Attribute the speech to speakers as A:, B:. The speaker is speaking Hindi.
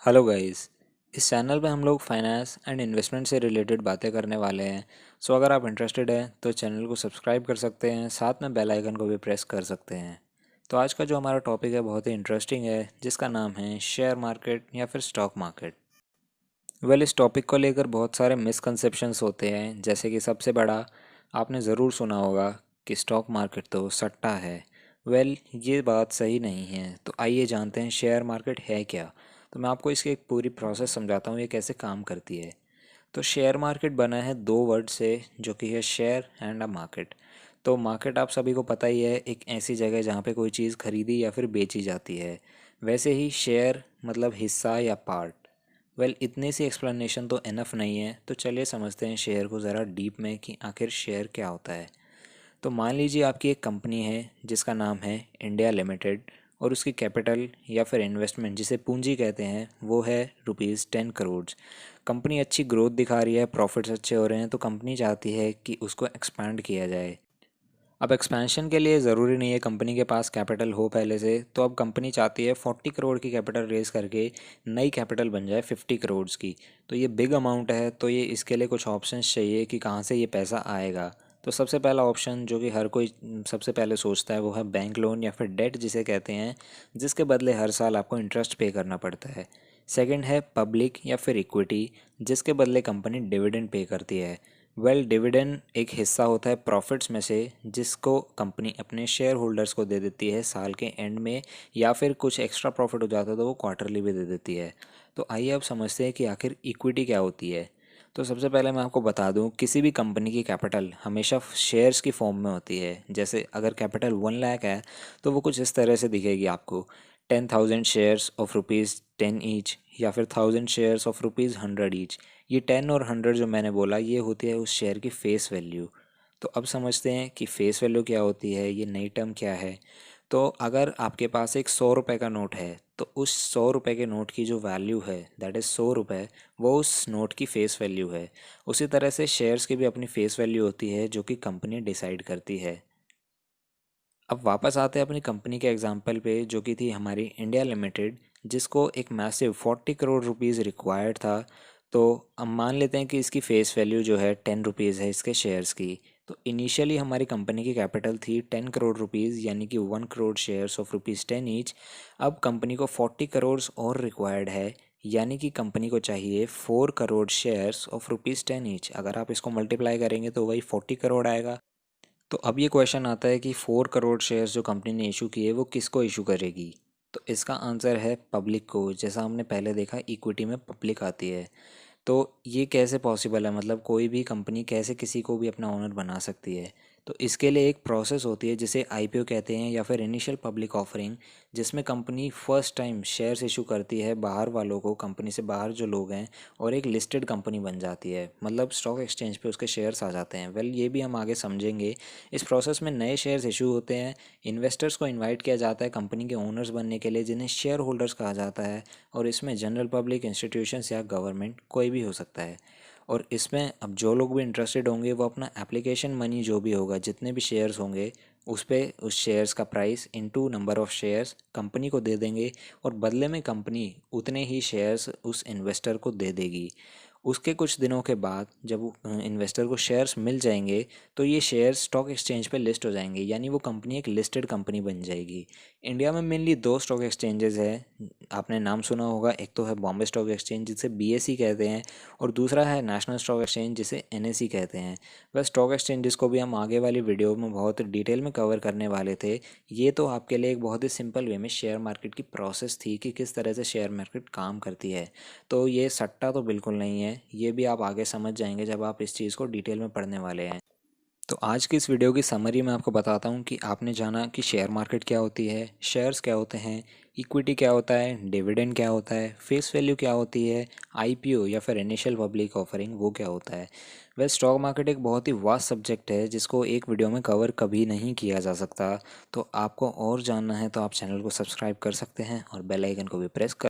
A: Hello guys. इस चैनल पे हम लोग फाइनेंस एंड इन्वेस्टमेंट से रिलेटेड बातें करने वाले हैं। सो अगर आप इंटरेस्टेड हैं तो चैनल को सब्सक्राइब कर सकते हैं, साथ में बेल आइकन को भी प्रेस कर सकते हैं। तो आज का जो हमारा टॉपिक है बहुत ही इंटरेस्टिंग है, जिसका नाम है शेयर मार्केट या फिर स्टॉक मार्केट। इस टॉपिक को लेकर बहुत सारे मिसकंसेप्शंस होते हैं, जैसे कि सबसे बड़ा आपने ज़रूर सुना होगा कि स्टॉक मार्केट तो सट्टा है। ये बात सही नहीं है। तो आइए जानते हैं शेयर मार्केट है क्या। तो मैं आपको इसकी एक पूरी प्रोसेस समझाता हूँ, ये कैसे काम करती है। तो शेयर मार्केट बना है दो वर्ड से, जो कि है शेयर एंड अ मार्केट। तो मार्केट आप सभी को पता ही है, एक ऐसी जगह जहाँ पे कोई चीज़ खरीदी या फिर बेची जाती है। वैसे ही शेयर मतलब हिस्सा या पार्ट। इतनी सी एक्सप्लेनेशन तो इनफ नहीं है, तो चलिए समझते हैं शेयर को ज़रा डीप में कि आखिर शेयर क्या होता है। तो मान लीजिए आपकी एक कंपनी है जिसका नाम है इंडिया लिमिटेड, और उसकी कैपिटल या फिर इन्वेस्टमेंट जिसे पूंजी कहते हैं वो है ₹10 करोड़। कंपनी अच्छी ग्रोथ दिखा रही है, प्रॉफिट्स अच्छे हो रहे हैं, तो कंपनी चाहती है कि उसको एक्सपैंड किया जाए। अब एक्सपेंशन के लिए ज़रूरी नहीं है कंपनी के पास कैपिटल हो पहले से, तो अब कंपनी चाहती है 40 करोड़ की कैपिटल रेज़ करके नई कैपिटल बन जाए 50 करोड़ की। तो ये बिग अमाउंट है, तो ये इसके लिए कुछ ऑप्शंस चाहिए कि कहाँ से ये पैसा आएगा। तो सबसे पहला ऑप्शन जो कि हर कोई सबसे पहले सोचता है वो है बैंक लोन या फिर डेट जिसे कहते हैं, जिसके बदले हर साल आपको इंटरेस्ट पे करना पड़ता है। सेकंड है पब्लिक या फिर इक्विटी, जिसके बदले कंपनी डिविडेंड पे करती है। डिविडेंड एक हिस्सा होता है प्रॉफिट्स में से, जिसको कंपनी अपने शेयर होल्डर्स को दे देती है साल के एंड में, या फिर कुछ एक्स्ट्रा प्रॉफिट हो जाता है तो वो क्वार्टरली भी दे देती है। तो आइए अब समझते हैं कि आखिर इक्विटी क्या होती है। तो सबसे पहले मैं आपको बता दूं, किसी भी कंपनी की कैपिटल हमेशा शेयर्स की फॉर्म में होती है। जैसे अगर कैपिटल 1 लाख है तो वो कुछ इस तरह से दिखेगी आपको। 10,000 शेयर्स ऑफ ₹10 ईच, या फिर 1,000 शेयर्स ऑफ ₹100 ईच। ये 10 और 100 जो मैंने बोला, ये होती है उस शेयर की फेस वैल्यू। तो अब समझते हैं कि फेस वैल्यू क्या होती है, ये नई टर्म क्या है। तो अगर आपके पास एक 100 रुपये का नोट है, तो उस 100 रुपये के नोट की जो वैल्यू है, दैट इज़ 100 रुपये, वो उस नोट की फेस वैल्यू है। उसी तरह से शेयर्स की भी अपनी फेस वैल्यू होती है, जो कि कंपनी डिसाइड करती है। अब वापस आते हैं अपनी कंपनी के एग्जाम्पल पे, जो कि थी हमारी इंडिया लिमिटेड, जिसको एक मैसिव 40 करोड़ रुपीज़ रिक्वायर्ड था। तो अब मान लेते हैं कि इसकी फेस वैल्यू जो है 10 रुपीज़ है इसके शेयर्स की। तो इनिशियली हमारी कंपनी की कैपिटल थी 10 करोड़ रुपीज़, यानी कि 1 करोड़ शेयर्स ऑफ ₹10 ईच। अब कंपनी को 40 करोड़ और रिक्वायर्ड है, यानी कि कंपनी को चाहिए 4 करोड़ शेयर्स ऑफ ₹10 ईच। अगर आप इसको मल्टीप्लाई करेंगे तो वही 40 करोड़ आएगा। तो अब ये क्वेश्चन आता है कि 4 करोड़ शेयर्स जो कंपनी ने इशू किए वो किसको इशू करेगी। तो इसका आंसर है पब्लिक को। जैसा हमने पहले देखा, इक्विटी में पब्लिक आती है। तो ये कैसे पॉसिबल है, मतलब कोई भी कंपनी कैसे किसी को भी अपना ओनर बना सकती है। तो इसके लिए एक प्रोसेस होती है जिसे आईपीओ कहते हैं, या फिर इनिशियल पब्लिक ऑफरिंग, जिसमें company first time shares issue करती है बाहर वालों को, कंपनी से बाहर जो लोग हैं, और एक लिस्टेड कंपनी बन जाती है, मतलब स्टॉक एक्सचेंज पे उसके शेयर्स आ जाते हैं। ये भी हम आगे समझेंगे। इस प्रोसेस में नए शेयर्स इशू होते हैं, इन्वेस्टर्स को इन्वाइट किया जाता है कंपनी के ओनर्स बनने के लिए, जिन्हें शेयर होल्डर्स कहा जाता है। और इसमें जनरल पब्लिक, इंस्टीट्यूशंस या गवर्नमेंट कोई भी हो सकता है। और इसमें अब जो लोग भी इंटरेस्टेड होंगे वो अपना एप्लीकेशन मनी जो भी होगा, जितने भी शेयर्स होंगे, उस पे उस शेयर्स का price into number of shares company को दे देंगे, और बदले में कंपनी उतने ही शेयर्स उस इन्वेस्टर को दे देगी। उसके कुछ दिनों के बाद जब इन्वेस्टर को शेयर्स मिल जाएंगे, तो ये शेयर्स स्टॉक एक्सचेंज पे लिस्ट हो जाएंगे, यानी वो कंपनी एक लिस्टेड कंपनी बन जाएगी। इंडिया में मेनली दो स्टॉक एक्सचेंजेस हैं, आपने नाम सुना होगा। एक तो है बॉम्बे स्टॉक एक्सचेंज, जिसे बीएसई कहते हैं, और दूसरा है नेशनल स्टॉक एक्सचेंज, जिसे एनएसई कहते हैं। वह स्टॉक एक्सचेंजेस को भी हम आगे वाली वीडियो में बहुत डिटेल में कवर करने वाले थे। ये तो आपके लिए एक बहुत ही सिंपल वे में शेयर मार्केट की प्रोसेस थी कि किस तरह से शेयर मार्केट काम करती है। तो ये सट्टा तो बिल्कुल नहीं है, ये भी आप आगे समझ जाएंगे जब आप इस चीज़ को डिटेल में पढ़ने वाले हैं। तो आज की इस वीडियो की समरी में आपको बताता हूँ कि आपने जाना कि शेयर मार्केट क्या होती है, शेयर्स क्या होते हैं, इक्विटी क्या होता है, डिविडेंड क्या होता है, फेस वैल्यू क्या होती है, आईपीओ या फिर इनिशियल पब्लिक ऑफरिंग वो क्या होता है। स्टॉक मार्केट एक बहुत ही वास्ट सब्जेक्ट है, जिसको एक वीडियो में कवर कभी नहीं किया जा सकता। तो आपको और जानना है तो आप चैनल को सब्सक्राइब कर सकते हैं और बेल आइकन को भी प्रेस कर